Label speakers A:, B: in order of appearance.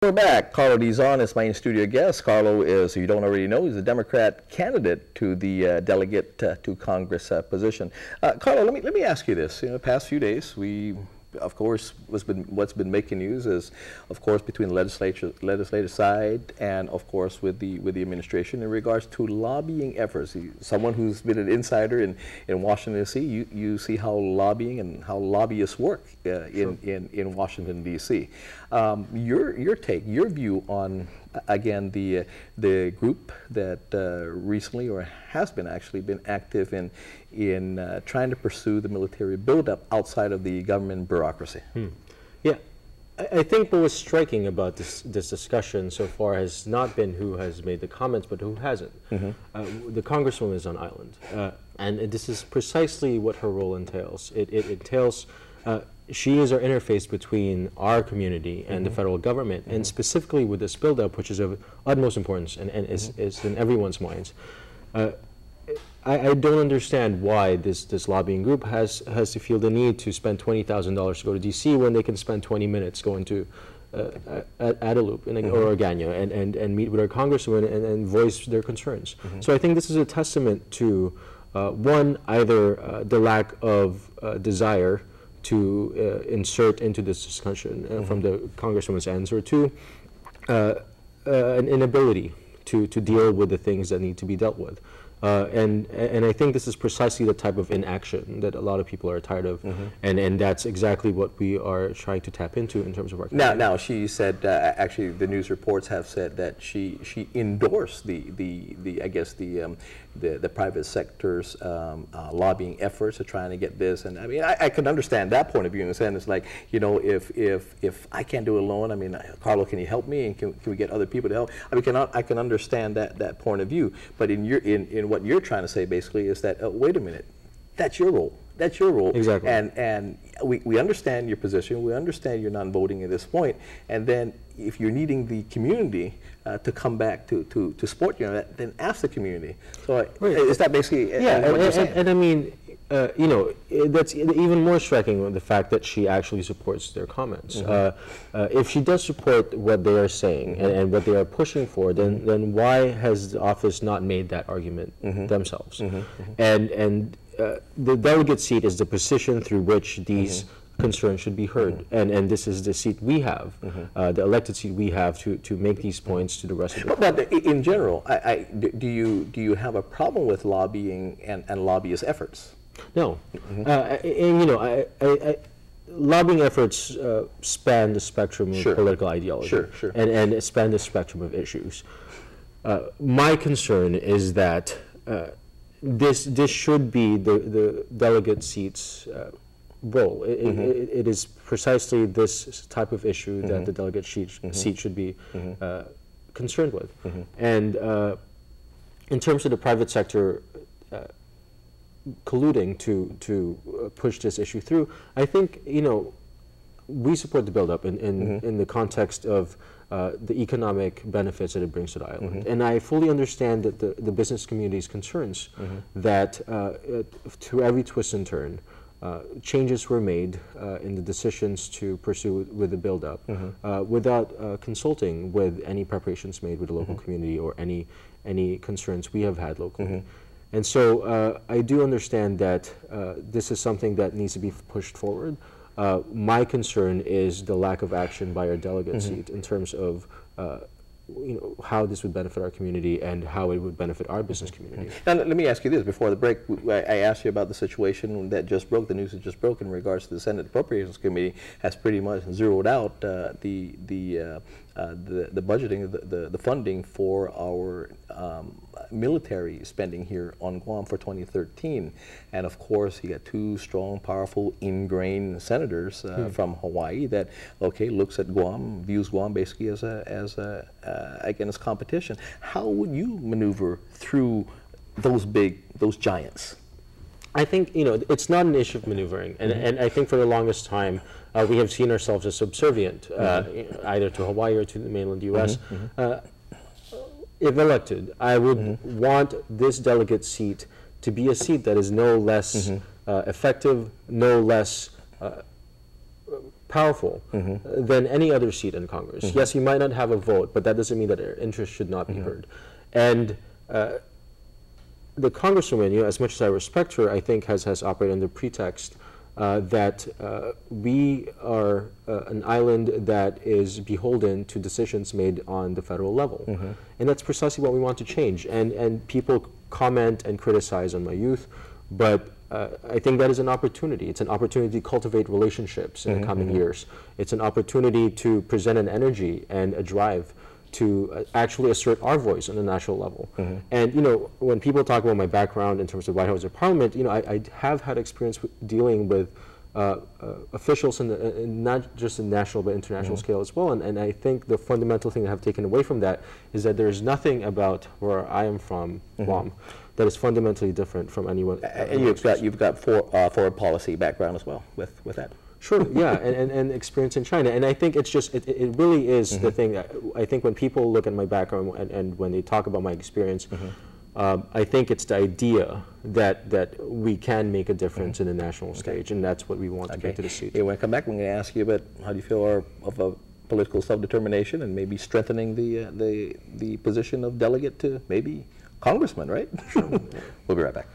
A: We're back. Karlo Dizon is my in-studio guest. Karlo is, if you don't already know, he's a Democrat candidate to the delegate to Congress position. Karlo, let me ask you this. In the past few days, of course, what's been making news is, of course, between the legislative side and, of course, with the administration in regards to lobbying efforts. Someone who's been an insider in Washington, D.C., you see how lobbying and how lobbyists work in Washington, D.C. Your take, your view on, again, the group that recently, or has been actually been active in trying to pursue the military buildup outside of the government bureaucracy.
B: Yeah, I think what was striking about this discussion so far has not been who has made the comments, but who hasn't. The Congresswoman is on island, and this is precisely what her role entails. It entails she is our interface between our community and the federal government, and specifically with this buildup, which is of utmost importance and is in everyone's minds. I don't understand why this lobbying group has to feel the need to spend $20,000 to go to D.C. when they can spend 20 minutes going to Adelup or Organa and meet with our congresswomen and voice their concerns. So I think this is a testament to, one, either the lack of desire to insert into this discussion from the Congresswoman's ends, or two, an inability to deal with the things that need to be dealt with. And I think this is precisely the type of inaction that a lot of people are tired of, and that's exactly what we are trying to tap into in terms of our community.
A: Now she said, actually the news reports have said that she endorsed the private sector's lobbying efforts of trying to get this. And I mean, I can understand that point of view in the sense, it's like, you know, if I can't do it alone, I mean, Karlo, can you help me, and can we get other people to help? I mean, I can understand that point of view, but in what you're trying to say basically is that, wait a minute, that's your role. That's your role.
B: Exactly.
A: And we understand your position. We understand you're non-voting at this point. And then if you're needing the community to come back to support you, then ask the community. So is that basically what you're saying?
B: And I mean, you know, that's even more striking with the fact that she actually supports their comments. If she does support what they are saying and what they are pushing for, then why has the office not made that argument themselves? And the delegate seat is the position through which these concerns should be heard, and this is the seat we have, the elected seat we have to make these points to the rest of the
A: But in general, do you have a problem with lobbying and lobbyist efforts?
B: No, and you know, lobbying efforts span the spectrum of political ideology, and span the spectrum of issues. My concern is that this should be the delegate seat's role. It is precisely this type of issue that the delegate seat should be concerned with. And in terms of the private sector colluding to push this issue through, I think, you know, we support the buildup in the context of the economic benefits that it brings to the island. And I fully understand that the business community's concerns that through every twist and turn, changes were made in the decisions to pursue with the buildup without consulting with any preparations made with the local community or any concerns we have had locally. And so I do understand that this is something that needs to be pushed forward. My concern is the lack of action by our delegate seat in terms of you know, how this would benefit our community and how it would benefit our business community.
A: Now, let me ask you this. Before the break, I asked you about the situation that just broke, the news that just broke in regards to the Senate Appropriations Committee has pretty much zeroed out the budgeting, the funding for our military spending here on Guam for 2013. And of course, you got two strong, powerful, ingrained senators from Hawaii that, okay, looks at Guam, views Guam basically as against competition. How would you maneuver through those giants?
B: I think, you know, it's not an issue of maneuvering, and I think for the longest time we have seen ourselves as subservient, either to Hawaii or to the mainland U.S. If elected, I would want this delegate seat to be a seat that is no less effective, no less powerful than any other seat in Congress. Yes, you might not have a vote, but that doesn't mean that their interests should not be heard. And the Congresswoman, as much as I respect her, I think has operated under pretext that we are an island that is beholden to decisions made on the federal level. And that's precisely what we want to change. And people comment and criticize on my youth, but I think that is an opportunity. It's an opportunity to cultivate relationships in the coming years. It's an opportunity to present an energy and a drive to actually assert our voice on the national level. And when people talk about my background in terms of White House or Parliament, I have had experience dealing with officials in not just in national but international scale as well. And I think the fundamental thing that I've taken away from that is that there's nothing about where I am from, Guam, that is fundamentally different from anyone.
A: And you've got foreign policy background as well with that.
B: Sure, yeah, and experience in China. And I think it's just, it really is the thing that I think when people look at my background and when they talk about my experience, I think it's the idea that we can make a difference in the national stage, and that's what we want to get to the seat.
A: When I come back, I'm going to ask you about how do you feel of political self-determination and maybe strengthening the position of delegate to maybe congressman, right? Sure. We'll be right back.